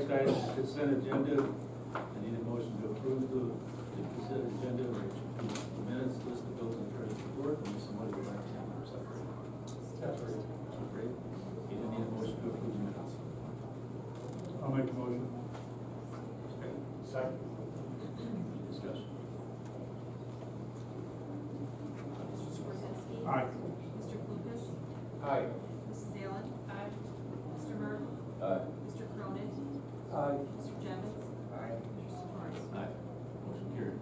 next item is consent agenda. I need a motion to approve the consent agenda, which includes the minutes, list of bills and treasurer's report, and somebody would like to have them separate. Separate. Great. You need a motion to approve the minutes. I'll make a motion. Second. Any discussion? Mr. Skorzinski? Aye. Mr. Lucas? Aye. Mrs. Allen? Aye. Mr. Murr? Aye. Mr. Cronin? Aye. Mr. Jennings? Aye. Mr. Sitores? Aye. Motion carried.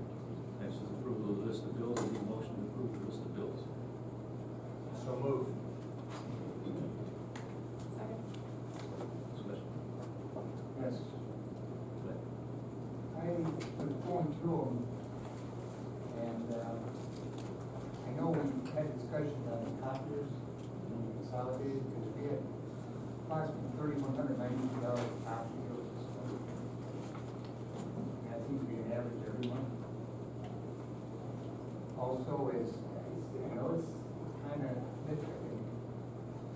Next is approval of the list of bills. I need a motion to approve the list of bills. So moved. Second. Discussion? Yes, Go ahead. I was going through them, and I know we had discussions on the copiers, consolidated, because we had approximately $3,192 a copy of this. And I think we can average every month. Also, I know it's kind of nitpicking,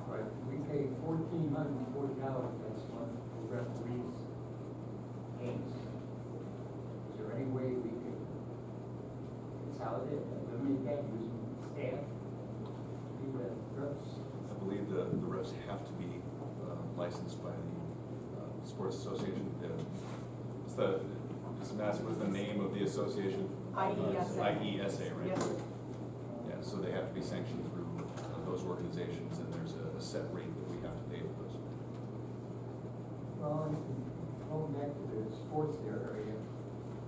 but we pay $1,440 this month for referees' games. Is there any way we could consolidate, eliminate that using staff? Do the refs? I believe the refs have to be licensed by the Sports Association. It's massive, what's the name of the association? IESA. IESA, right? Yes. Yeah, so they have to be sanctioned through those organizations, and there's a set rate that we have to pay for those. Well, going back to the sports area,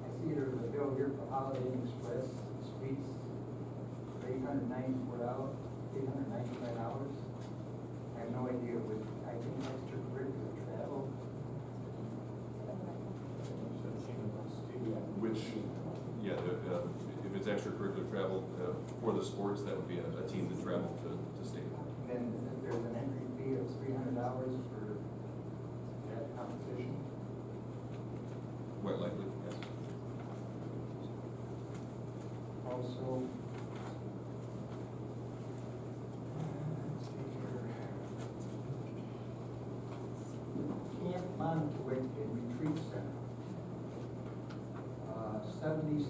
I see there's a bill here for Holiday Inn Express Suites, $894, $895. I have no idea what, I think extracurricular travel. Which, yeah, if it's extracurricular travel for the sports, that would be a team to travel to state. Then there's an entry fee of $300 for that competition. Quite likely, yes. Also, let's see here. Camp Montour and Retreat Center, $7,747.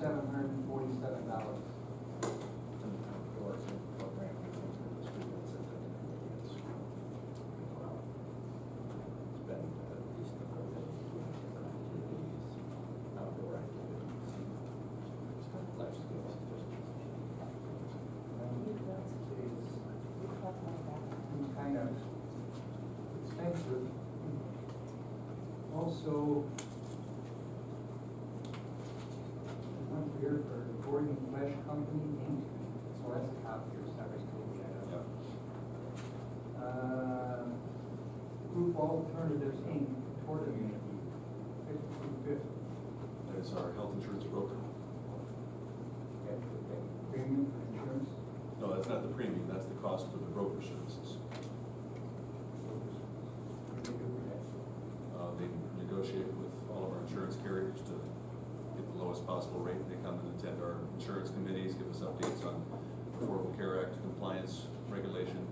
It's kind of expensive. Also, one here for Gordon Flesh Company, Inc. So that's a copy or something. Yeah. Group Alternatives, Inc., Tort Immunity, 5250. That is our health insurance broker. Premium for insurance. No, that's not the premium, that's the cost for the broker services. They negotiate with all of our insurance carriers to get the lowest possible rate. They come and attend our insurance committees, give us updates on Affordable Care Act compliance regulation.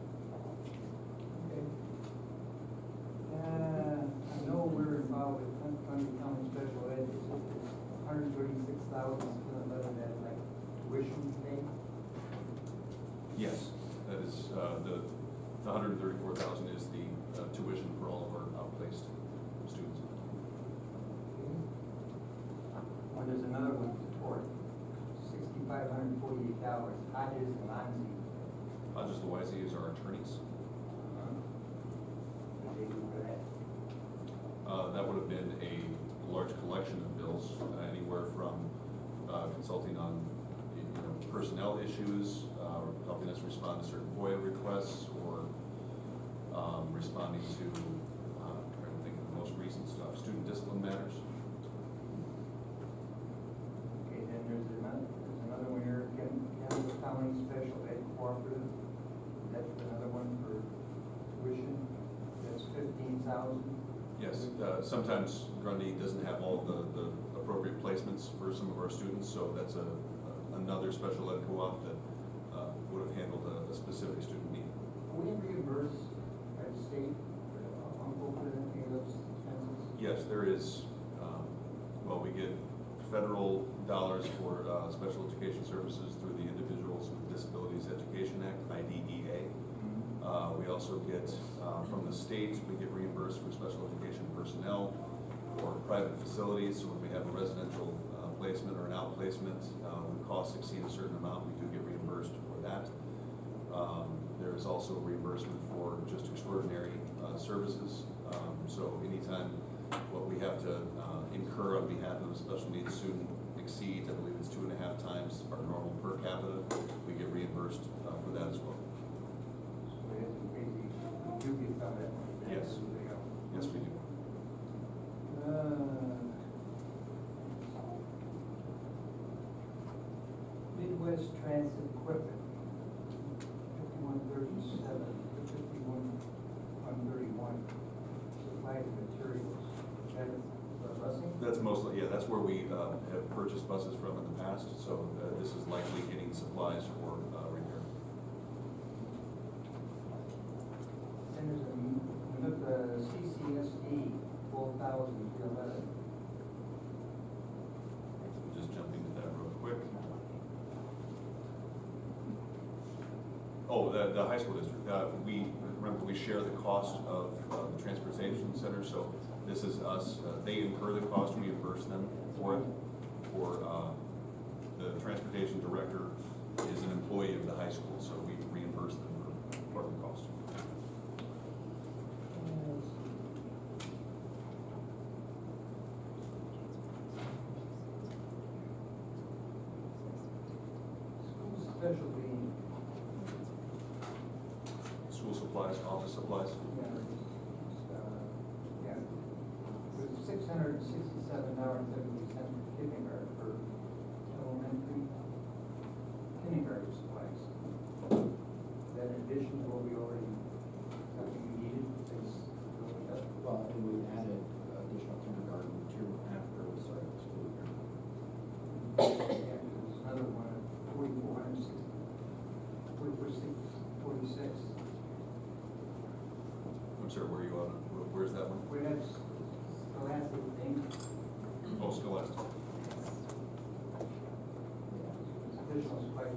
Okay. I know we're involved with Columbia County Special Ed. It's $136,711 that like tuition pay. Yes, that is, the 134,000 is the tuition for all of our outplaced students. Well, there's another one for tort, $6,548. Hodges and Lonzie. Just the YZ is our attorneys. What they do for that? That would have been a large collection of bills, anywhere from consulting on personnel issues, helping us respond to certain FOIA requests, or responding to, I'm trying to think of the most recent stuff, student discipline matters. Okay, then there's another one here, Kansas County Special Ed Cooperative. That's another one for tuition. That's $15,000. Yes, sometimes Grundy doesn't have all the appropriate placements for some of our students, so that's another special ed co-op that would have handled a specific student need. Are we reimbursed by the state for uncle for any of those expenses? Yes, Yes, there is, well, we get federal dollars for special education services through the Individuals with Disabilities Education Act, IDEA. We also get, from the state, we get reimbursed for special education personnel or private facilities. So when we have a residential placement or an outplacement, when costs exceed a certain amount, we do get reimbursed for that. There is also reimbursement for just extraordinary services. So anytime what we have to incur on behalf of a special needs student exceeds, I believe it's 2.5 times our normal per capita, we get reimbursed for that as well. So it isn't crazy, we do get some of that money back. Yes. Yes, we do. Midwest Transit Equipment, 5137 to 5131, supplies and materials. That is busing? That's mostly, yeah, that's where we have purchased buses from in the past, so this is likely getting supplies for repair. Then there's a Minooka CCSD, 12,311. Just jumping to that real quick. Oh, the high school district, remember, we share the cost of the transportation center, so this is us, they incur the cost, we reimburse them for it. For, the transportation director is an employee of the high school, so we reimburse them for part of the cost. School specialty, School supplies, office supplies. yeah, with $667.70 for kindergarten for elementary kindergarten supplies. Is that in addition to what we already, something we needed, things going up? Well, and we added additional kindergarten material after we started the school year. Yeah, there's another one at 4,460, 4,446. I'm sorry, where are you on, where's that one? We have scholastic thing, Oh, Scholastic. additional supply.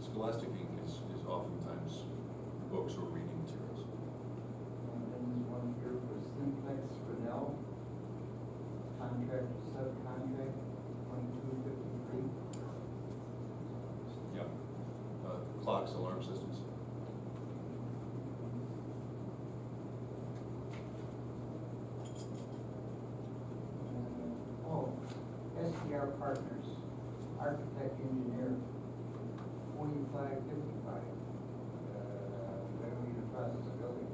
Scholastic Inc. is oftentimes books or reading materials. And then there's one here for Simplex Fresnel, contract, subcontract, 2253. Yep. Clocks, alarm systems. SDR Partners, architect, engineer, 4555. When are we in the process of building?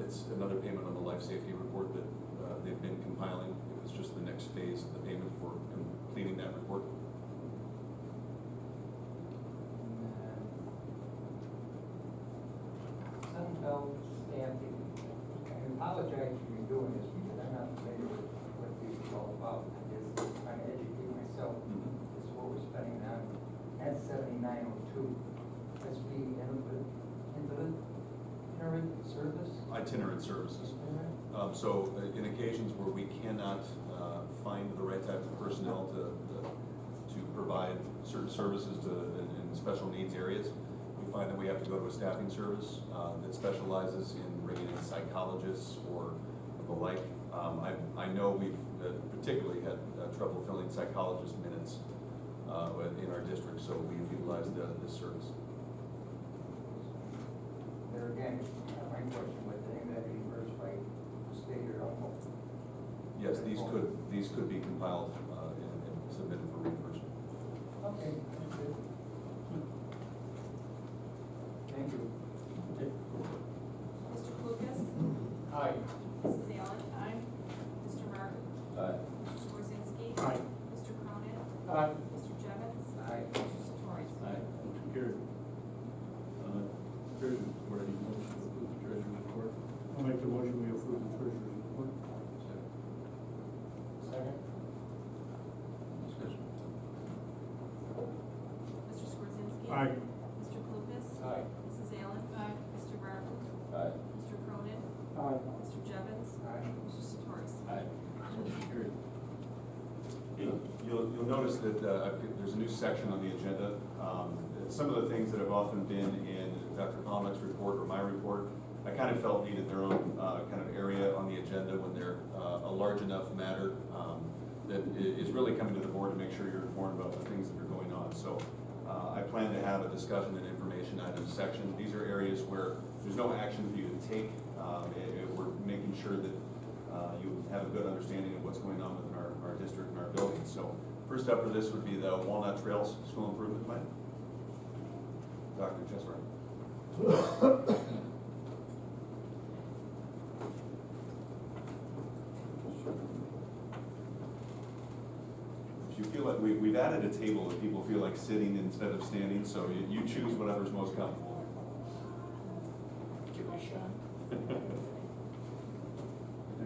It's another payment on the life safety report that they've been compiling. It was just the next phase of the payment for completing that report. Sunbelt staffing. I apologize for you doing this because I'm not familiar with what this is all about. I'm just trying to educate myself. This is what we're spending on. That's 7902. That's the itinerant service? Itinerant services. So in occasions where we cannot find the right type of personnel to provide certain services in special needs areas, we find that we have to go to a staffing service that specializes in bringing in psychologists or the like. I know we've particularly had trouble filling psychologist minutes in our district, so we've utilized this service. There again, my question, was any of that reimbursed by state or local? Yes, these could be compiled and submitted for reimbursement. Okay, that's good. Thank you. Okay. Mr. Lucas? Aye. Mrs. Allen? Aye. Mr. Martin? Aye. Mr. Swarzynski? Aye. Mr. Cronin? Aye. Mr. Jevons? Aye. Mr. Satori? Aye, motion carried. Treasury report, any motion to approve the treasury report? I'll make the motion, we approve the treasurer's report. Second? Discussion. Mr. Swarzynski? Aye. Mr. Lucas? Aye. Mrs. Allen? Aye. Mr. Martin? You'll notice that there's a new section on the agenda. Some of the things that have often been in Dr. Palnick's report or my report, I kind of felt needed their own kind of area on the agenda when they're a large enough matter that is really coming to the board to make sure you're informed about the things that are going on. So I plan to have a discussion and information items section. These are areas where there's no action for you to take. We're making sure that you have a good understanding of what's going on within our district and our building. So first up for this would be the Walnut Trails School Improvement Plan. Dr. Chesler. If you feel like we've added a table that people feel like sitting instead of standing, so you choose whatever's most comfortable. Give it a shot. You're not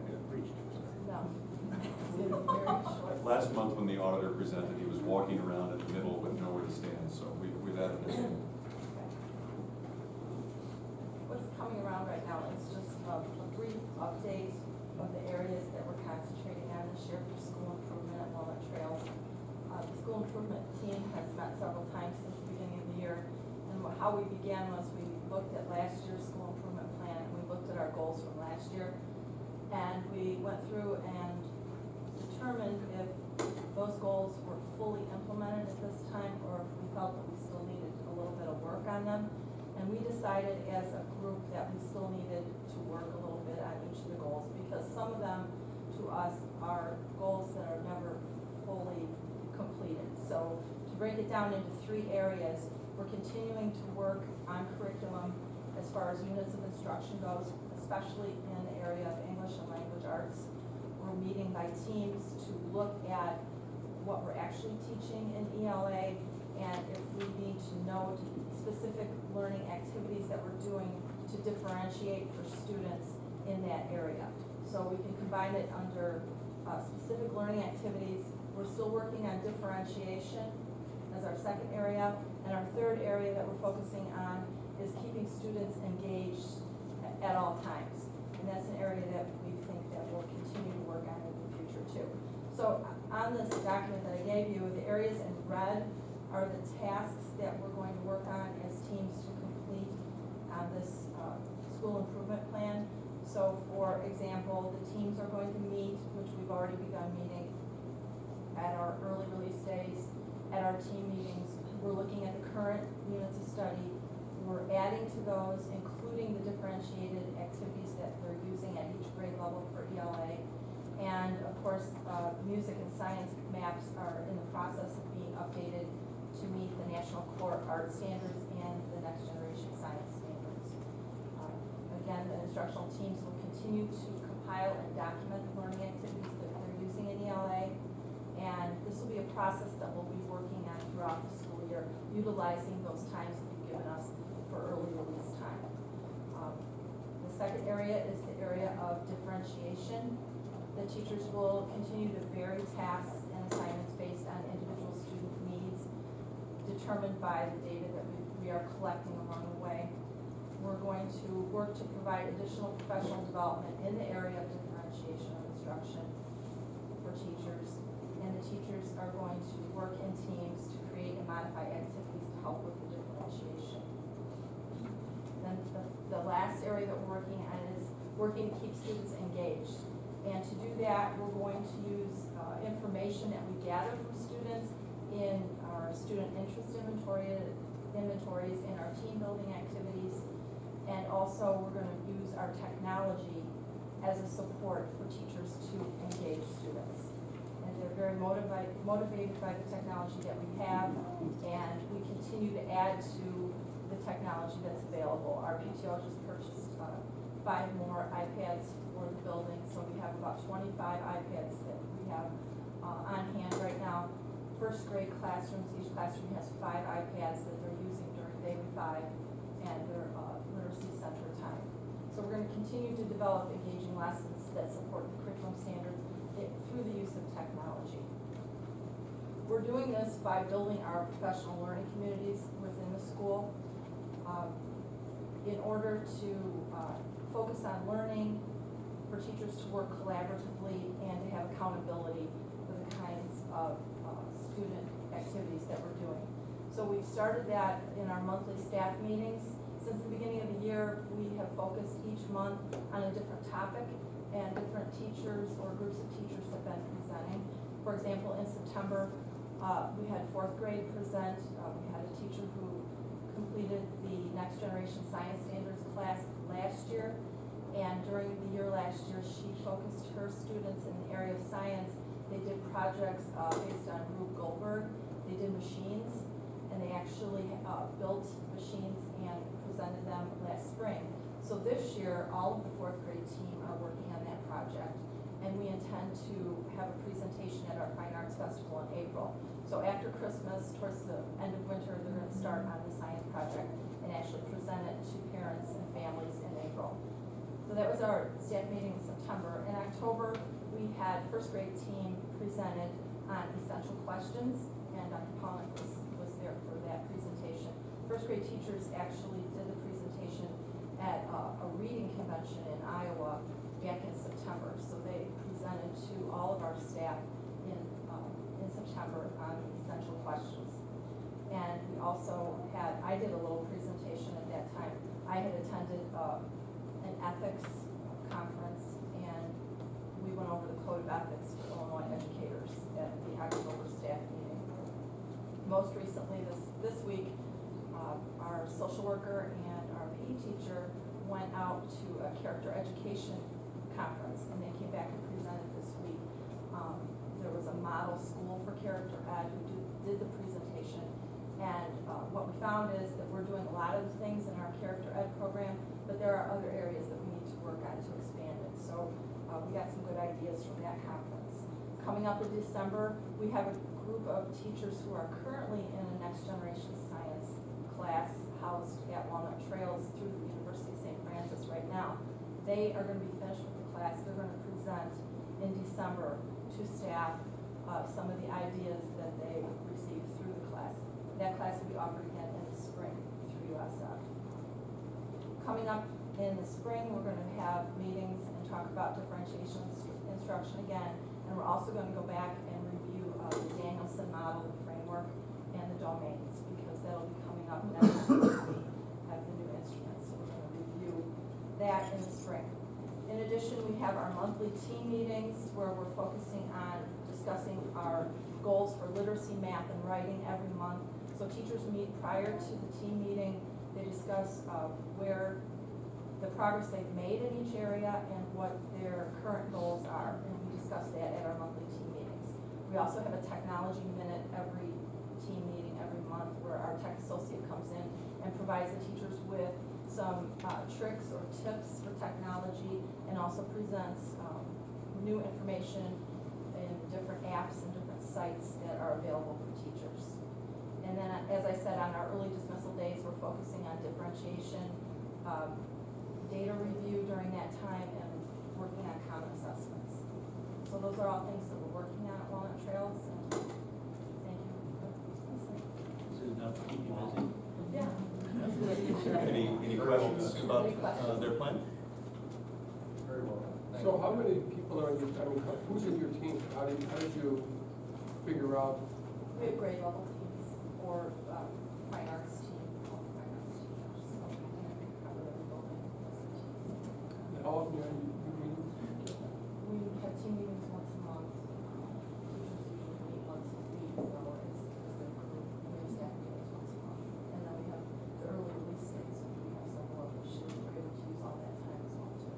gonna preach to us. No. It's gonna be very short. Last month when the auditor presented, he was walking around in the middle with nowhere to stand, so we've added a table. What's coming around right now is just a brief update of the areas that we're concentrating on this year for school improvement at Walnut Trails. The school improvement team has met several times since the beginning of the year. And how we began was we looked at last year's school improvement plan and we looked at our goals from last year. And we went through and determined if those goals were fully implemented at this time or if we felt that we still needed a little bit of work on them. And we decided as a group that we still needed to work a little bit on each of the goals because some of them to us are goals that are never fully completed. So to break it down into 3 areas, we're continuing to work on curriculum as far as units of instruction goes, especially in the area of English and language arts. We're meeting by teams to look at what we're actually teaching in ELA and if we need to note specific learning activities that we're doing to differentiate for students in that area. So we can combine it under specific learning activities. We're still working on differentiation as our second area. And our third area that we're focusing on is keeping students engaged at all times. And that's an area that we think that we'll continue to work on in the future too. So on this document that I gave you, the areas in red are the tasks that we're going to work on as teams to complete on this school improvement plan. So for example, the teams are going to meet, which we've already begun meeting at our early release days. At our team meetings, we're looking at the current units of study. We're adding to those, including the differentiated activities that they're using at each grade level for ELA. And of course, music and science maps are in the process of being updated to meet the National Core Art Standards and the Next Generation Science Standards. Again, the instructional teams will continue to compile and document the learning activities that they're using in ELA. And this will be a process that we'll be working on throughout the school year, utilizing those times that you've given us for early release time. The second area is the area of differentiation. The teachers will continue to vary tasks and assignments based on individual student needs, determined by the data that we are collecting along the way. We're going to work to provide additional professional development in the area of differentiation of instruction for teachers. And the teachers are going to work in teams to create and modify activities to help with the differentiation. Then the last area that we're working on is working to keep students engaged. And to do that, we're going to use information that we gather from students in our student interest inventories and our team building activities. And also we're going to use our technology as a support for teachers to engage students. And they're very motivated by the technology that we have, and we continue to add to the technology that's available. Our PTO just purchased 5 more iPads for the building, so we have about 25 iPads that we have on hand right now. First grade classrooms, each classroom has 5 iPads that they're using during daily 5 and their literacy center time. So we're going to continue to develop engaging lessons that support the curriculum standards through the use of technology. We're doing this by building our professional learning communities within the school in order to focus on learning, for teachers to work collaboratively, and to have accountability for the kinds of student activities that we're doing. So we've started that in our monthly staff meetings. Since the beginning of the year, we have focused each month on a different topic, and different teachers or groups of teachers have been presenting. For example, in September, we had fourth grade present. We had a teacher who completed the Next Generation Science Standards class last year. And during the year last year, she focused her students in the area of science. They did projects based on Rube Goldberg. They did machines, and they actually built machines and presented them last spring. So this year, all of the fourth grade team are working on that project, and we intend to have a presentation at our Fine Arts Festival in April. So after Christmas, towards the end of winter, they're going to start on the science project and actually present it to parents and families in April. So that was our staff meeting in September. In October, we had first grade team presented on essential questions, and Dr. Pollock was there for that presentation. First grade teachers actually did the presentation at a reading convention in Iowa back in September. So they presented to all of our staff in September on essential questions. And we also I did a little presentation at that time. I had attended an ethics conference, and we went over the code of ethics for Illinois educators at the October staff meeting. Most recently this week, our social worker and our PE teacher went out to a character education conference, and they came back and presented this week. There was a model school for character ed who did the presentation, and what we found is that we're doing a lot of the things in our character ed program, but there are other areas that we need to work on to expand it. So we got some good ideas from that conference. Coming up in December, we have a group of teachers who are currently in a Next Generation Science class housed at Walnut Trails through the University of St. Francis right now. They are going to be finished with the class. They're going to present in December to staff some of the ideas that they received through the class. That class will be offered again in the spring through USF. Coming up in the spring, we're going to have meetings and talk about differentiation instruction again, and we're also going to go back and review the Danielson model, the framework, and the domains, because that'll be coming up next week. We have the new instruments, so we're going to review that in the spring. In addition, we have our monthly team meetings where we're focusing on discussing our goals for literacy, math, and writing every month. So teachers meet prior to the team meeting. They discuss where the progress they've made in each area and what their current goals are, and we discuss that at our monthly team meetings. We also have a technology minute every team meeting every month where our tech associate comes in and provides the teachers with some tricks or tips for technology, and also presents new information in different apps and different sites that are available for teachers. And then, as I said, on our early dismissal days, we're focusing on differentiation, data review during that time, and working on common assessments. So those are all things that we're working on at Walnut Trails, and thank you for listening. This is enough to keep you busy. Yeah. Any questions about their plan? Very well. Thank So you. how many people are in your, I mean, who's in your team? How did you figure out? We have grade level teams or fine arts team, all fine arts teachers, so we can cover every building as a team. How often are you meeting? We have team meetings once a month. Teachers usually meet once a week, though, as a group. We have staff meetings once a month. And then we have the early release days, which we have several of us should be able to use all that time as well, too.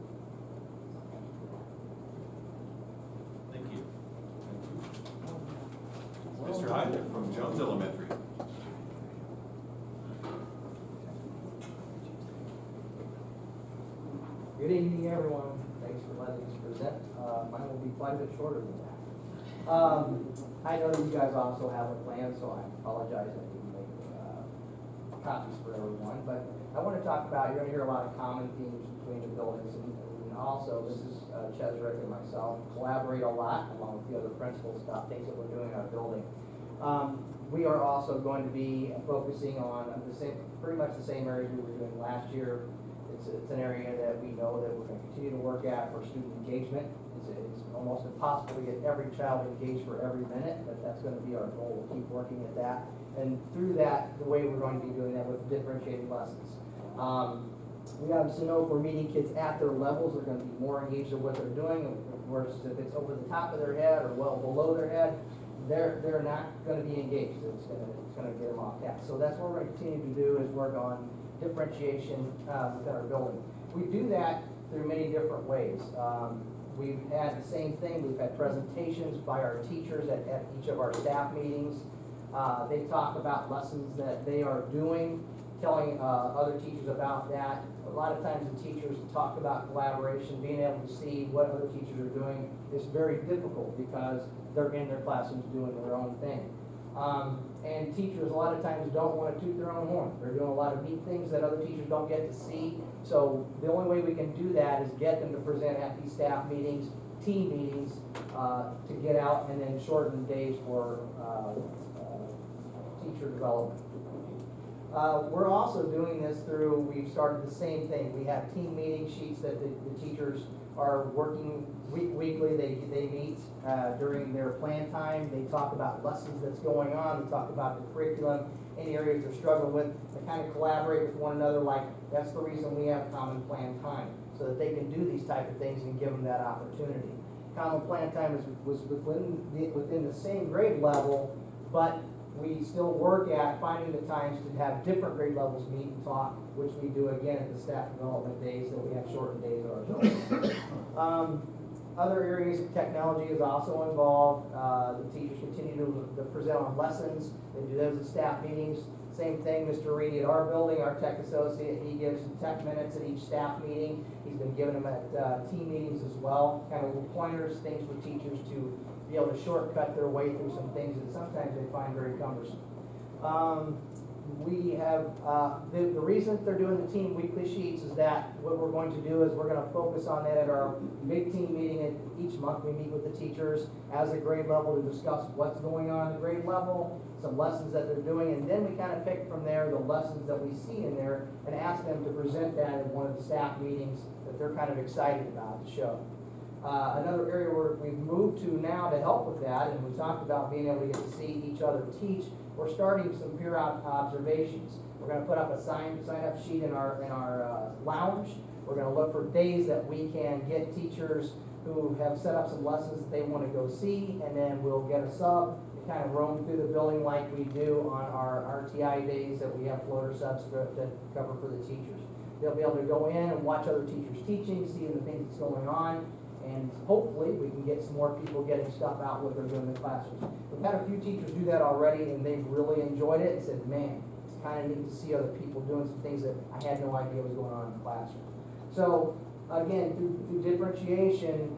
So thank you for that. Thank you. Mr. Hyde from Jones Elementary. Good evening, everyone. Thanks for letting us present. Mine will be quite a bit shorter than that. I know that you guys also have a plan, so I apologize I didn't make copies for everyone. But I want to talk about, you're going to hear a lot of common themes between the buildings. And also, this is Chesrick and myself collaborate a lot along with the other principals about things that we're doing in our building. We are also going to be focusing on the same, pretty much the same areas we were doing last year. It's an area that we know that we're gonna continue to work at for student engagement. It's almost impossible to get every child engaged for every minute, but that's gonna be our goal. We'll keep working at that. And through that, the way we're going to be doing that with differentiated lessons. We obviously know if we're meeting kids at their levels, they're gonna be more engaged in what they're doing, versus if it's over the top of their head or well below their head, they're not gonna be engaged. It's gonna get them off task. So that's what we're gonna continue to do, is work on differentiation within our building. We do that through many different ways. We've had the same thing. We've had presentations by our teachers at each of our staff meetings. They talk about lessons that they are doing, telling other teachers about that. A lot of times the teachers talk about collaboration, being able to see what other teachers are doing is very difficult because they're in their classrooms doing their own thing. And teachers a lot of times don't want to toot their own horn. They're doing a lot of neat things that other teachers don't get to see. So the only way we can do that is get them to present at these staff meetings, team meetings, to get out, and then shorten days for teacher development. We're also doing this through, we've started the same thing. We have team meeting sheets that the teachers are working weekly. They meet during their plan time. They talk about lessons that's going on. They talk about the curriculum, any areas they're struggling with. They kind of collaborate with one another, like that's the reason we have common plan time, so that they can do these type of things and give them that opportunity. Common plan time was within the same grade level, but we still work at finding the times to have different grade levels meet and talk, which we do again at the staff development days, that we have shortened days of our building. Other areas of technology is also involved. The teachers continue to present on lessons. They do those at staff meetings. Same thing, Mr. Reedy at our building, our tech associate, he gives some tech minutes at each staff meeting. He's been giving them at team meetings as well, kind of little pointers, things for teachers to be able to shortcut their way through some things that sometimes they find very cumbersome. We have, the reason they're doing the team weekly sheets is that what we're going to do is we're going to focus on that at our big team meeting. Each month we meet with the teachers as a grade level to discuss what's going on at the grade level, some lessons that they're doing, and then we kind of pick from there the lessons that we see in there and ask them to present that at one of the staff meetings that they're kind of excited about to show. Another area where we've moved to now to help with that, and we talked about being able to get to see each other teach, we're starting some peer observations. We're going to put up a sign-up sheet in our lounge. We're going to look for days that we can get teachers who have set up some lessons that they want to go see, and then we'll get a sub to kind of roam through the building like we do on our RTI days that we have floater subs that cover for the teachers. They'll be able to go in and watch other teachers teaching, see the things that's going on, and hopefully we can get some more people getting stuff out what they're doing in the classrooms. We've had a few teachers do that already, and they've really enjoyed it and said, man, it's kind of neat to see other people doing some things that I had no idea was going on in the classroom. So again, through differentiation,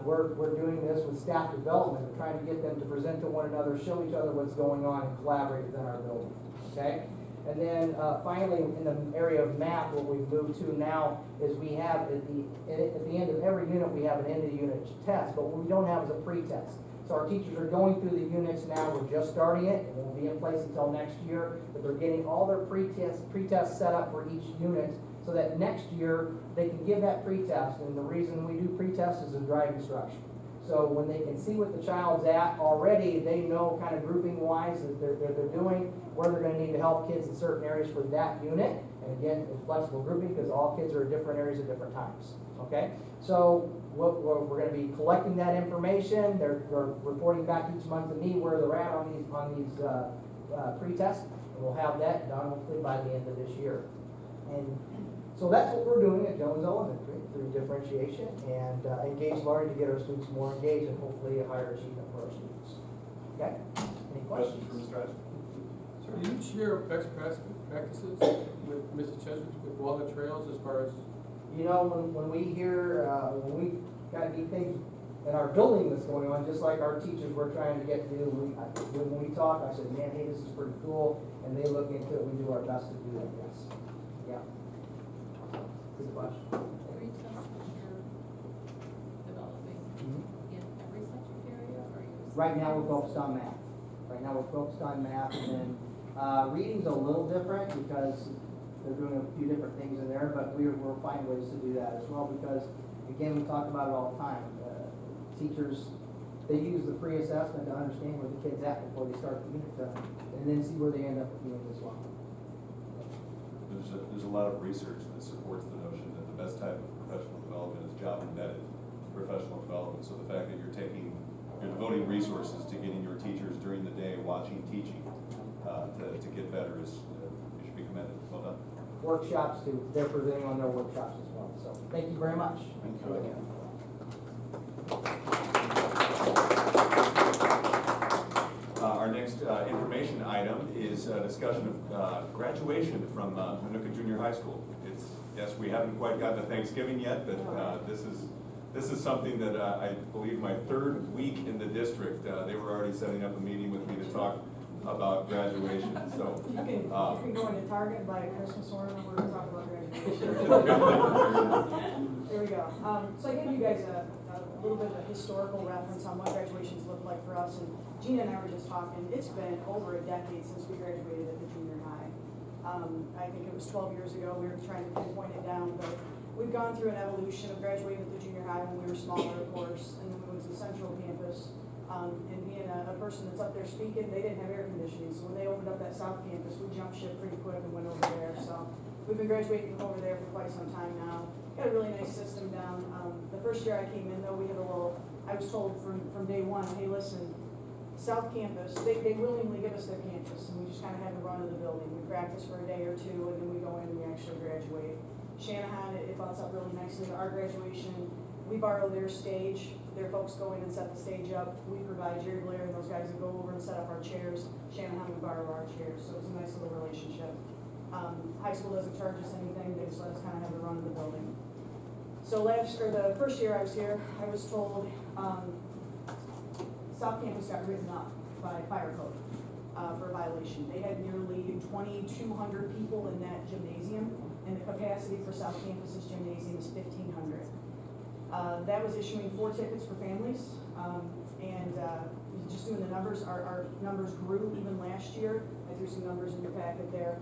we're doing this with staff development. We're trying to get them to present to one another, show each other what's going on, and collaborate within our building. Okay? And then finally, in the area of math, what we've moved to now is we have at the end of every unit, we have an end of unit test, but what we don't have is a pre-test. So our teachers are going through the units now. We're just starting it. It won't be in place until next year, but they're getting all their pre-tests set up for each unit so that next year they can give that pre-test. And the reason we do pre-test is to drive instruction. So when they can see what the child's at already, they know kind of grouping wise that they're doing, where they're going to need to help kids in certain areas for that unit. And again, it's flexible grouping because all kids are in different areas at different times. Okay? So we're going to be collecting that information. They're reporting back each month to me where they're at on these pre-tests. And we'll have that done hopefully by the end of this year. And so that's what we're doing at Jones Elementary through differentiation and engaged learning to get our students more engaged and hopefully a higher achievement for our students. Okay? Any questions? So do you share best practices with Mrs. Cheswick with Walnut Trails as far as? You know, when we hear, when we got to do things in our building that's going on, just like our teachers we're trying to get to do, when we talk, I said, man, hey, this is pretty cool, and they look into it, we do our best to do that, yes. Yeah. Good question. Three tests that you're developing in every subject area, or you? Right now, we're focused on math. And then reading's a little different because they're doing a few different things in there, but we'll find ways to do that as well, because, again, we talk about it all the time. Teachers, they use the pre-assessment to understand where the kid's at before they start the unit, and then see where they end up at the end as well. There's a lot of research that supports the notion that the best type of professional development is job embedded professional development. So the fact that you're devoting resources to getting your teachers during the day watching teaching to get better is, you should be commended. Well done. Workshops too, they're presenting on their workshops as well, so thank you very much. Thank you. Our next information item is a discussion of graduation from Minooka Junior High School. Yes, we haven't quite gotten to Thanksgiving yet, but this is something that I believe my third week in the district, they were already setting up a meeting with me to talk about graduation, so. You can go into Target and buy a Christmas ornament, we're gonna talk about graduation. There we go. So I gave you guys a little bit of a historical reference on what graduations look like for us, and Gina and I were just talking, it's been over a decade since we graduated at the junior high. I think it was 12 years ago, we were trying to pinpoint it down, but we've gone through an evolution of graduating at the junior high when we were smaller, of course, and then we moved to the central campus. And being a person that's up there speaking, they didn't have air conditioning, so when they opened up that south campus, we jumped ship pretty quick and went over there. So we've been graduating from over there for quite some time now. Got a really nice system down. The first year I came in, though, we had a little, I was told from day one, hey, listen, South Campus, they willingly give us their campus, and we just kind of have the run of the building. We practice for a day or two, and then we go in and we actually graduate. Shanahan, it butts up really nicely to our graduation. We borrow their stage. Their folks go in and set the stage up. We provide Jerry Blair and those guys that go over and set up our chairs. Shanahan would borrow our chairs, so it's a nice little relationship. High school doesn't charge us anything, they just let us kind of have the run of the building. So the first year I was here, I was told South Campus got written up by fire code for a violation. They had nearly 2,200 people in that gymnasium, and the capacity for South Campus's gymnasium is 1,500. That was issuing 4 tickets for families, and just doing the numbers, our numbers grew even last year. I threw some numbers in your packet there.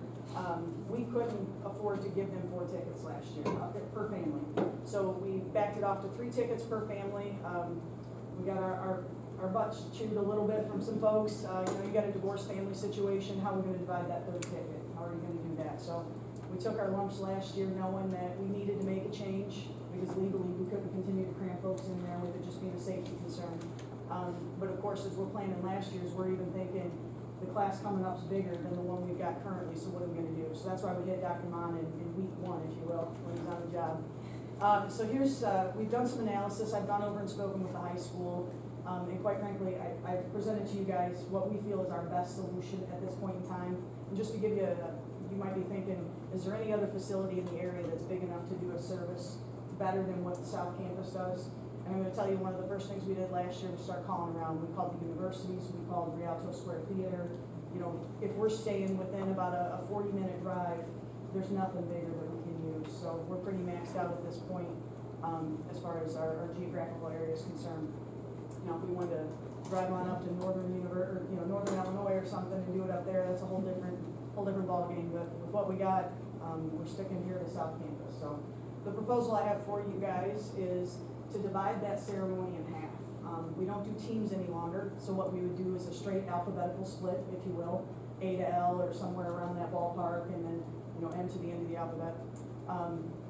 We couldn't afford to give them 4 tickets last year per family. So we backed it off to 3 tickets per family. We got our butts chewed a little bit from some folks. You got a divorced family situation. How are we going to divide that 3rd ticket? How are we going to do that? So we took our lumps last year knowing that we needed to make a change, because legally we couldn't continue to cram folks in there with it just being a safety concern. But of course, as we're planning last year's, we're even thinking the class coming up is bigger than the one we've got currently, so what are we gonna do? So that's why we hit Dr. Mon in week 1, if you will, when he's on the job. So here's, we've done some analysis. I've gone over and spoken with the high school, and quite frankly, I've presented to you guys what we feel is our best solution at this point in time. And just to give you you might be thinking, is there any other facility in the area that's big enough to do a service better than what the South Campus does? And I'm going to tell you, one of the first things we did last year was start calling around. We called the universities, we called Rialto Square Theater. You know, if we're staying within about a 40-minute drive, there's nothing bigger that we can use. So we're pretty maxed out at this point as far as our geographical area is concerned. Now, if we wanted to drive on up to Northern Illinois or something and do it up there, that's a whole different ballgame. But with what we got, we're sticking here to South Campus. So the proposal I have for you guys is to divide that ceremony in half. We don't do teams any longer, so what we would do is a straight alphabetical split, if you will, A to L or somewhere around that ballpark, and then M to the end of the alphabet.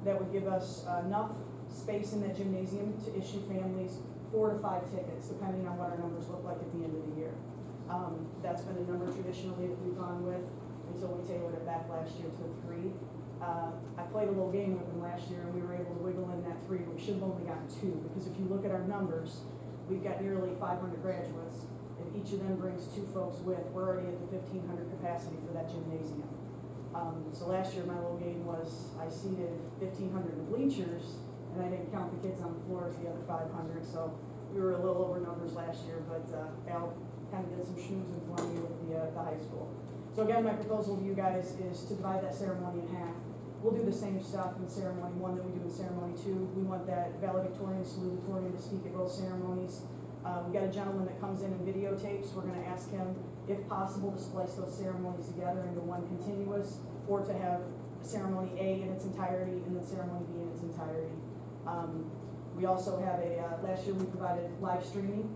That would give us enough space in that gymnasium to issue families 4 to 5 tickets, depending on what our numbers look like at the end of the year. That's been a number traditionally that we've gone with until we tailored it back last year to a 3. I played a little game with them last year, and we were able to wiggle in that 3, but we should have only gotten 2, because if you look at our numbers, we've got nearly 500 graduates. If each of them brings 2 folks with, we're already at the 1,500 capacity for that gymnasium. So last year, my little game was I seated 1,500 in bleachers, and I didn't count the kids on the floor as the other 500, so we were a little over numbers last year, but Al kind of did some schmoozing for me with the high school. So again, my proposal to you guys is to divide that ceremony in half. We'll do the same stuff in ceremony 1 that we do in ceremony 2. We want that valedictorian, salutatorian to speak at both ceremonies. We've got a gentleman that comes in and videotapes. We're going to ask him, if possible, to splice those ceremonies together into one continuous, or to have ceremony A in its entirety and then ceremony B in its entirety. We also have last year we provided live streaming.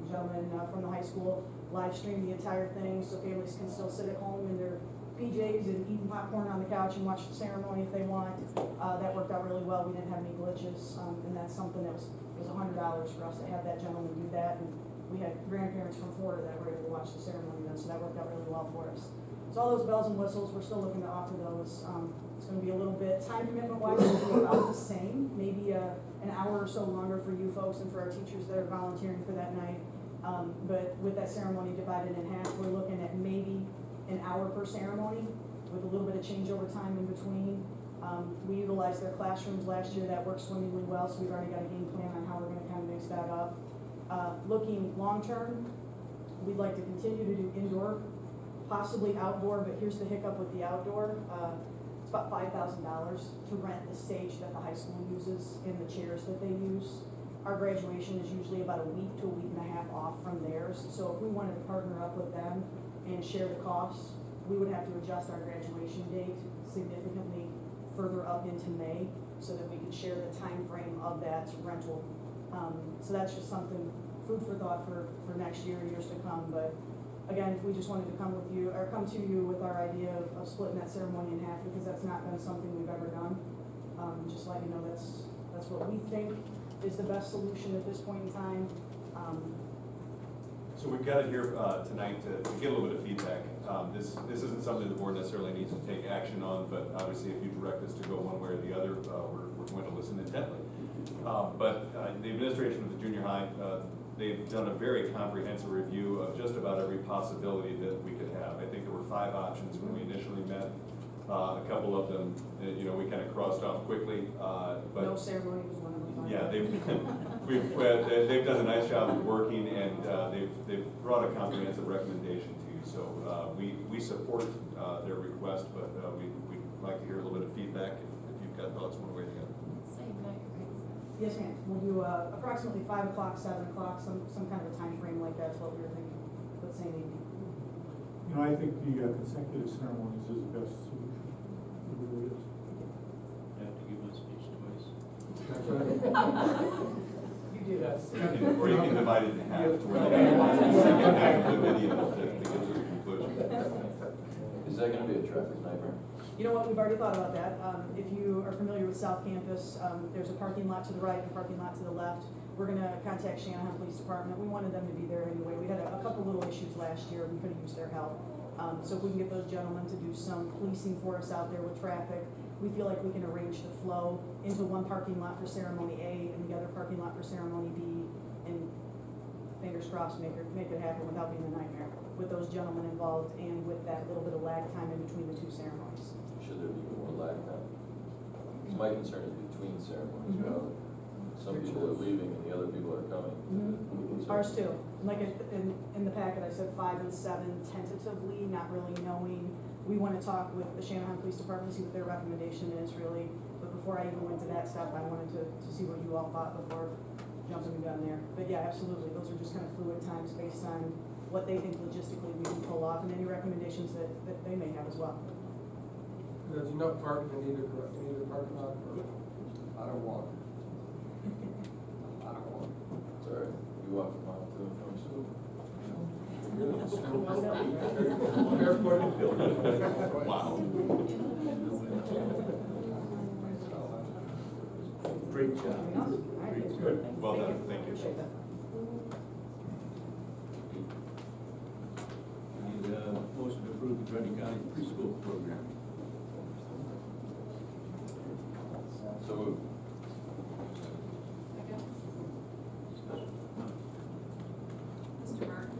Gentlemen from the high school live streamed the entire thing so families can still sit at home in their PJs and eating popcorn on the couch and watch the ceremony if they want. That worked out really well. We didn't have any glitches, and that's something that was $100 for us to have that gentleman do that. And we had grandparents from Florida that were able to watch the ceremony then, so that worked out really well for us. So all those bells and whistles, we're still looking to offer those. It's going to be a little bit time commitment wise, it'll be about the same, maybe an hour or so longer for you folks and for our teachers that are volunteering for that night. But with that ceremony divided in half, we're looking at maybe an hour per ceremony with a little bit of changeover time in between. We utilized their classrooms last year. That worked swimmingly well, so we've already got a game plan on how we're going to kind of mix that up. Looking long term, we'd like to continue to do indoor, possibly outdoor, but here's the hiccup with the outdoor. It's about $5,000 to rent the stage that the high school uses and the chairs that they use. Our graduation is usually about a week to a week and a half off from theirs, so if we wanted to partner up with them and share the costs, we would have to adjust our graduation date significantly further up into May so that we could share the time frame of that rental. So that's just something, food for thought for next year, years to come. But again, we just wanted to come to you with our idea of splitting that ceremony in half, because that's not been something we've ever done. Just let you know that's what we think is the best solution at this point in time. So we've got it here tonight to get a little bit of feedback. This isn't something the board necessarily needs to take action on, but obviously if you direct us to go one way or the other, we're going to listen intently. But the administration of the junior high, they've done a very comprehensive review of just about every possibility that we could have. I think there were 5 options when we initially met. A couple of them, we kind of crossed off quickly. But No ceremony was one of them. yeah, they've done a nice job of working, and they've brought a comprehensive recommendation to you. So we support their request, but we'd like to hear a little bit of feedback if you've got thoughts one way or the other. Same night, right? Yes, ma'am. We'll do approximately 5 o'clock, 7 o'clock, some kind of a time frame like that's what we were thinking. But same evening. I think the consecutive ceremonies is the best solution. It really is. I have to give my speech twice. That's right. You do. Yes. Or you can divide it in half to where they can watch the second half of the video to get to the conclusion. Is that gonna be a traffic nightmare? You know what, we've already thought about that. If you are familiar with South Campus, there's a parking lot to the right and a parking lot to the left. We're gonna contact Shanahan Police Department. We wanted them to be there anyway. We had a couple little issues last year. We could have used their help. So if we can get those gentlemen to do some policing for us out there with traffic, we feel like we can arrange the flow into one parking lot for ceremony A and the other parking lot for ceremony B, and fingers crossed, make it happen without being a nightmare with those gentlemen involved and with that little bit of lag time in between the 2 ceremonies. Should there be more lag time? Because my concern is between ceremonies, some people are leaving and the other people are coming. Ours too. Like in the packet, I said 5 and 7 tentatively, not really knowing. We want to talk with the Shanahan Police Department, see what their recommendation is really. But before I even went to that step, I wanted to see what you all thought before jumping the gun there. But yeah, absolutely. Those are just kind of fluid times based on what they think logistically we can pull off and any recommendations that they may have as well. There's enough parking in either parking lot. I don't want. It's all right, you walk a mile to and from school. Wow. Great job. Great. Good. Well done. Thank you. Appreciate that. I need a motion to approve the Grundy County preschool program. So moved. Second. Discussion. Mr. Martin?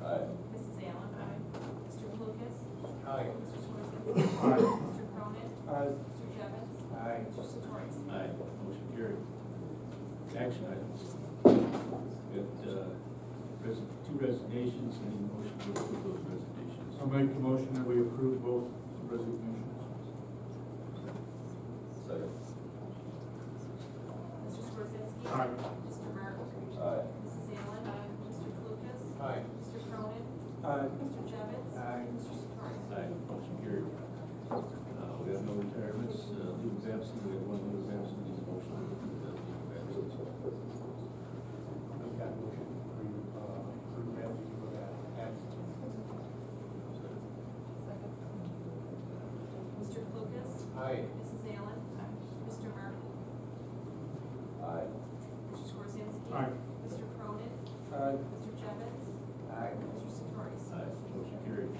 Aye. Mrs. Allen? Aye. Mr. Lucas? Aye. Mr. Swarsky? Aye. Mr. Cronin? Aye. Mr. Jevons? Aye. Mr. Satori? Aye, motion carried. Action items. Got 2 resignations, and a motion to approve those resignations. I'll make the motion that we approve both resignations. Second. Mr. Swarsky? Aye. Mr. Martin? Aye. Mrs. Allen? Aye. Mr. Lucas? Aye. Mr. Cronin? Aye. Mr. Jevons? Aye. Mr. Satori? Aye, motion carried. We Aye. Mrs. Allen? Mr. Martin? Aye. Mr. Skorzinski? Aye. Mr. Cronin? Aye. Mr. Jevons? Aye. Mr. Satori? Aye, motion carried.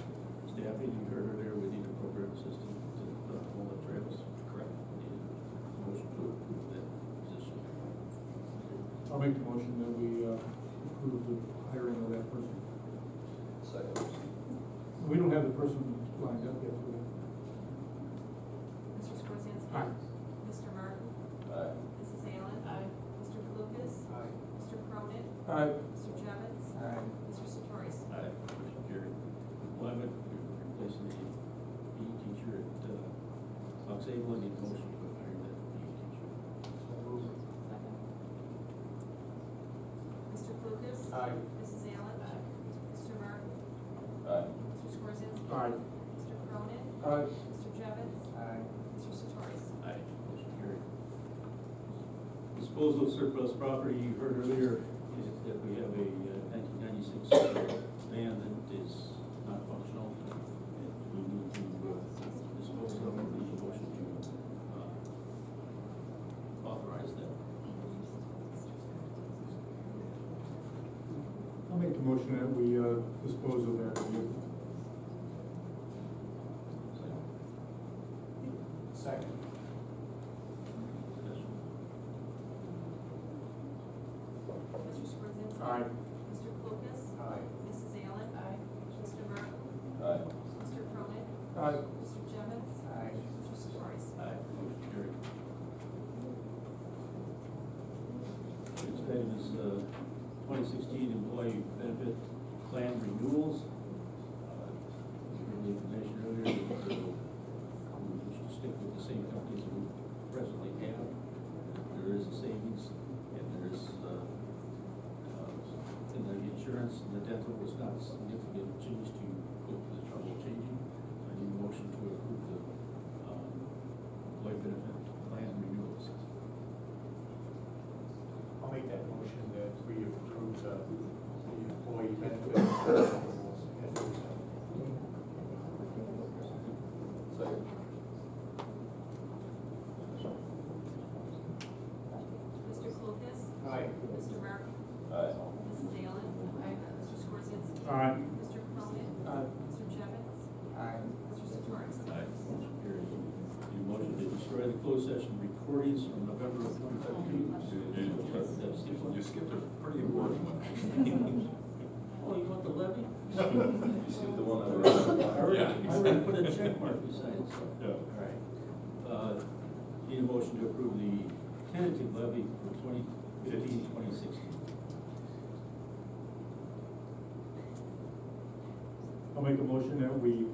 Staffing, you heard earlier, we need a program assistant to walnut trails. Correct. We need a motion to approve that position. I'll make the motion that we approve the hiring of that person. Second. We don't have the person lined up yet for that. Mr. Skorzinski? Aye. Mr. Martin? Aye. Mrs. Allen? Mr. Lucas? Aye. Mr. Cronin? Aye. Mr. Jevons? Aye. Mr. Satori? Aye, motion carried. Employment, we're replacing the PE teacher at Fox Able. I need a motion to hire that PE teacher. Mr. Lucas? Aye. Mrs. Allen? Mr. Martin? Aye. Mr. Skorzinski? Aye. Mr. Cronin? Aye. Mr. Jevons? Aye. Mr. Satori? Aye, motion carried. Disposal of surplus property, you heard earlier is that we have a 1996 van that is not functional. And we need to dispose of it, we need a motion to authorize that. I'll make the motion that we dispose of that vehicle. Second. Discussion. Mr. Skorzinski? Aye. Mr. Lucas? Aye. Mrs. Allen? Mr. Martin? Aye. Mr. Cronin? Aye. Mr. Jevons? Aye. Mr. Satori? Aye, motion carried. Next item is 2016 employee benefit plan renewals. You heard the information earlier, that we should stick with the same companies that we presently have. There is a savings, and there is, in the insurance, and the dental was not a significant change to go through the trouble of changing. I need a motion to approve the employee benefit plan renewals. I'll make that motion that we approve the employee benefit. Second. Second. Mr. Lucas? Aye. Mr. Martin? Aye. Mrs. Allen? Mr. Skorzinski? Aye. Mr. Cronin? Aye. Mr. Jevons? Aye. Mr. Satori? Aye, motion carried. Need a motion to destroy the closed session recordings from November of 2013. You skipped a pretty important one. Oh, you want the levy? You see the one that I we already put a check mark beside it, so. Yeah. All right. Need a motion to approve the tentative levy for 2015-2016. I'll make a motion that we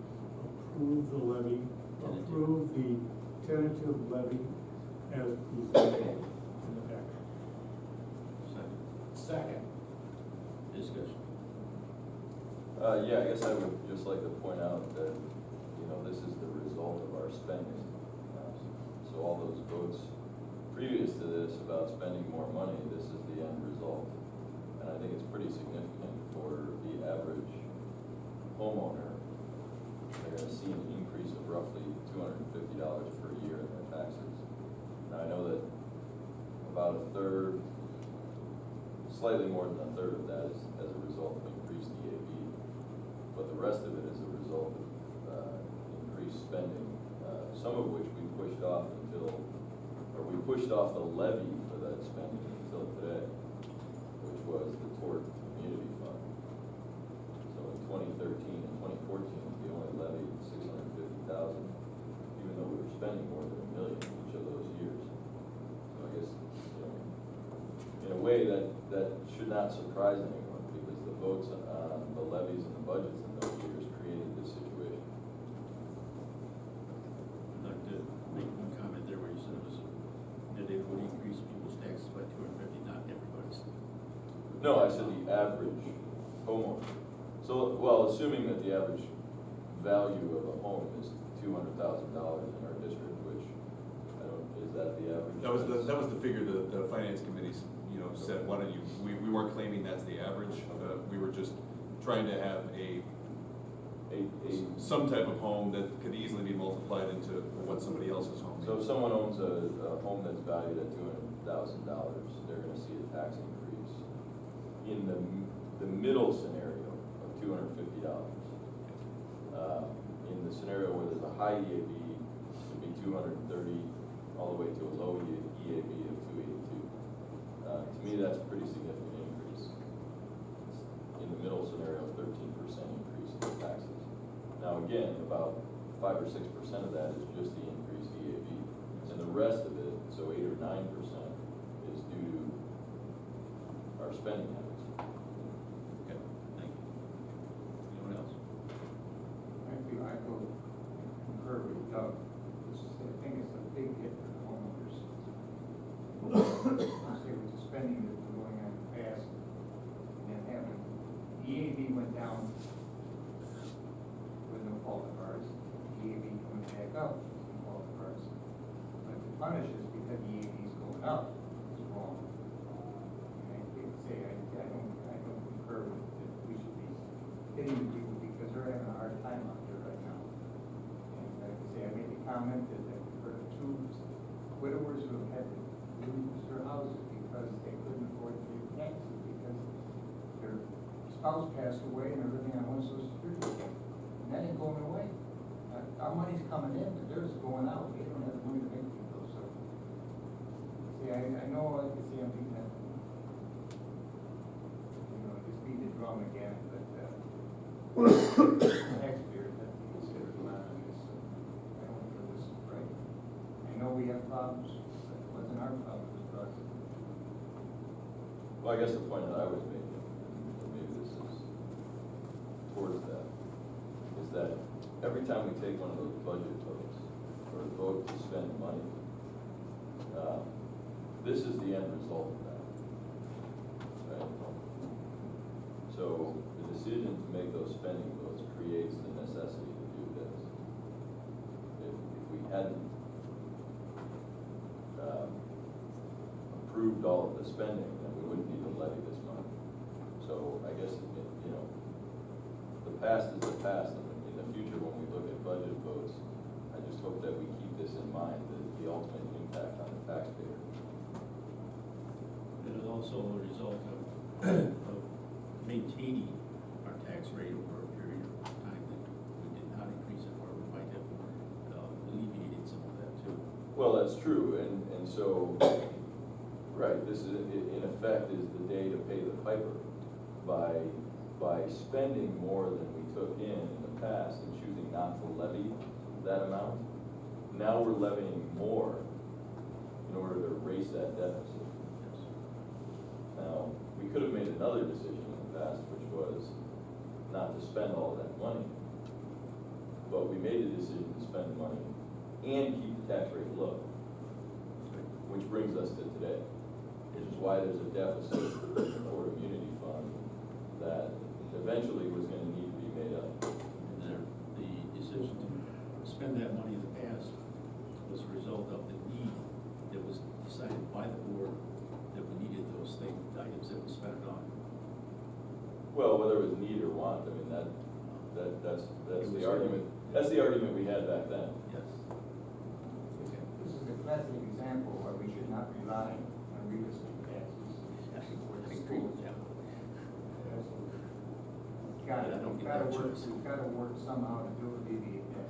approve the levy, approve the tentative levy as presented in the packet. Second. Second. Discussion. Yeah, I guess I would just like to point out that, you know, this is the result of our spending. So all those votes previous to this about spending more money, this is the end result. And I think it's pretty significant for the average homeowner. They're gonna see an increase of roughly $250 per year in their taxes. And I know that about a third, slightly more than a third of that is as a result of increased EAV. But the rest of it is a result of increased spending, some of which we pushed off we pushed off the levy for that spending until today, which was the tort community fund. So in 2013 and 2014, we only levied $650,000, even though we were spending more than $1 million each of those years. So I guess, you know, in a way that should not surprise anyone, because the votes on the levies and the budgets in those years created this situation. I'd like to make one comment there where you said it was that it would increase people's taxes by 250, not everybody's. No, I said the average homeowner. So, well, assuming that the average value of a home is $200,000 in our district, which I don't, is that the average? That was the figure the finance committee, said, why don't you, we weren't claiming that's the average, we were just trying to have a some type of home that could easily be multiplied into what somebody else's home is. So if someone owns a home that's valued at $200,000, they're gonna see a tax increase in the middle scenario of $250. In the scenario where there's a high EAV, it would be 230, all the way to a low EAV of 282. To me, that's a pretty significant increase. In the middle scenario, 13% increase in the taxes. Now again, about 5 or 6% of that is just the increased EAV. And the rest of it, so 8 or 9%, is due to our spending habits. Okay, thank you. Anyone else? I go concur with Doug. I think it's a big hit for the homeowners. Say with the spending that's been going on in the past, and having, EAV went down with no fault of ours, EAV coming back up with no fault of ours. But to punish us because EAV is going up is wrong. And I don't concur with that we should be hitting the people because they're having a hard time out there right now. And like I say, I made the comment that for the two widowers who had to lose their houses because they couldn't afford to pay taxes because their spouse passed away and they're living on one social security. And that ain't going away. Our money's coming in, but theirs is going out. They don't have the money to make people. So, see, I know, like I say, I'm thinking that, just beat the drum again, but taxpayers have to consider a lot on this. I don't feel this is right. I know we have problems, but it wasn't our problem, it was for us. Well, I guess the point that I was making, and maybe this is towards that, is that every time we take one of those budget votes, or a vote to spend money, this is the end result of that. Right? So the decision to make those spending votes creates the necessity to do this. If we hadn't approved all of the spending, then we wouldn't need to levy this money. So I guess, the past is the past, and in the future, when we look at budget votes, I just hope that we keep this in mind, the ultimate impact on the taxpayer. It is also a result of maintaining our tax rate over a period of time that we did not increase it, or we might have alleviated some of that too. Well, that's true, and so, right, this is, in effect, is the day to pay the piper by spending more than we took in the past and choosing not to levy that amount. Now we're levying more in order to raise that deficit. Now, we could have made another decision in the past, which was not to spend all that money. But we made a decision to spend the money and keep the tax rate low, which brings us to today, which is why there's a deficit for immunity fund that eventually was going to need to be made up. And the decision to spend that money in the past was a result of the need that was decided by the board that we needed those items that we spent it on. Well, whether it was need or want, I mean, that's the argument. That's the argument we had back then. Yes. This is a classic example where we should not rely on real estate taxes. Yes, for the I agree with schools. that. We've got to work somehow to alleviate that,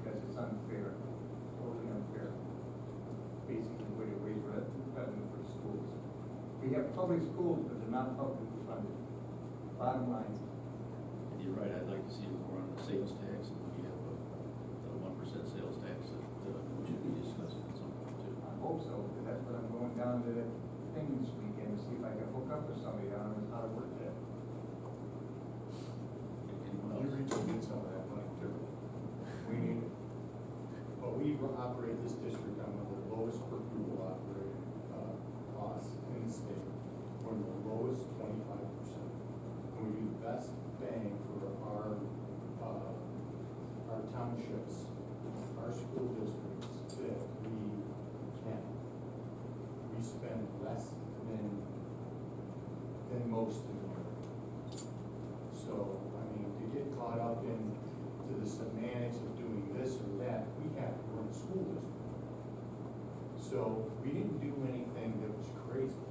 because it's unfair, totally unfair. Basically, the way to raise revenue for schools. We have public schools, but they're not publicly funded. Bottom line. And you're right, I'd like to see more on the sales tax, and we have a 1% sales tax that we should be discussing at some point too. I hope so, because that's what I'm going down to the thing this weekend to see if I can hook up with somebody on how to work that. Anyone You else? reach get some of that money too. We need it. But we operate this district on one of the lowest per pupil operating costs in the state. One of the lowest, 25%. And we do the best bang for our townships, our school districts that we can. We spend less than most in the area. So, I mean, to get caught up in to So we didn't do anything that was crazy.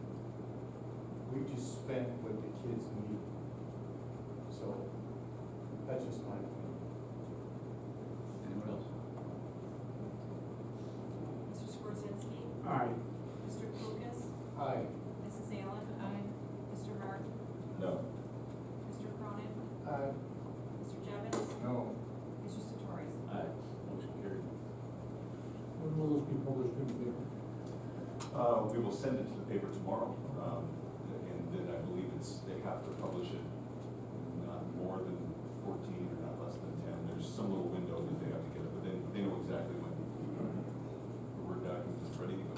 We just spent what the kids needed. So that's just my opinion. Anyone else? Mr. Skorzinski? Aye. Mr. Lucas? Aye. Mrs. Allen? Aye. Mr. Martin? No. Mr. Cronin? Aye. Mr. Jevons? No. Mr. Satori? Aye. Motion carried. When will this be published in the paper? We will send it to the paper tomorrow, and then I believe they have to publish it not more than 14 or not less than 10. There's some little window that they have to get it, but then they know exactly when the Word document is ready to go.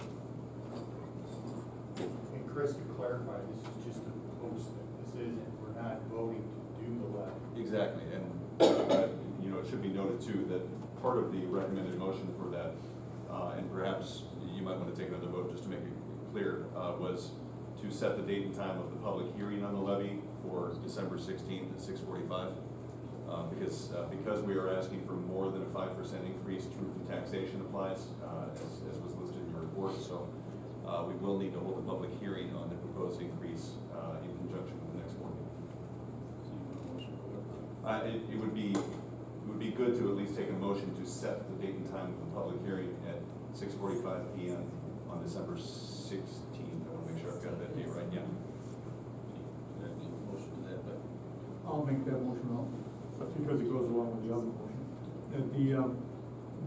And Chris, to clarify, this is just to post it. This isn't, we're not voting to do the levy. Exactly, and, you know, it should be noted too, that part of the recommended motion for that, and perhaps you might want to take another vote just to make it clear, was to set the date and time of the public hearing on the levy for December 16th at 6:45. Because we are asking for more than a 5% increase, truth in taxation applies, as was listed in your report, so we will need to hold a public hearing on the proposed increase in conjunction with the next board meeting. So you want a motion to vote? It would be good to at least take a motion to set the date and time of the public hearing at 6:45 PM on December 16th. I want to make sure I've got that date right, yeah. That needs a motion to that, but I'll make that motion also, because it goes along with the other motion. That the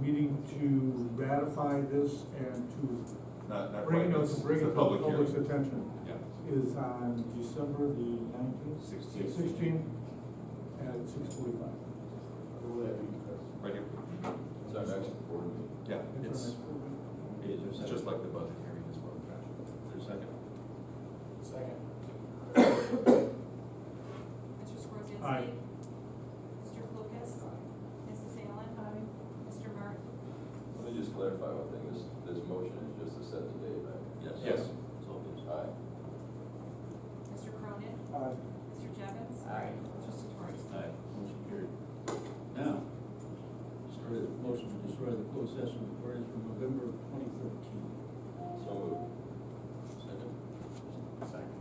meeting to ratify this and to Not bring quite, it it's to the a public public's hearing. attention Yeah. is on December the 19th? 16th. 16th at 6:45. Where will that be, Chris? Right here. It's our next board meeting. Yeah, That's it's, our next program. okay, is there a it's second? just like the budget hearing as well. Is there a second? Second. Mr. Skorzinski? Aye. Mr. Lucas? Mrs. Allen? Aye. Mr. Martin? Let me just clarify one thing, this motion is just to set the date, right? Yes. Yes. That's all it is. Aye. Mr. Cronin? Aye. Mr. Jevons? Aye. Mr. Satori? Aye. Motion carried. Now, motion to destroy the closed session recordings from November of 2013. So moved. Second? Second.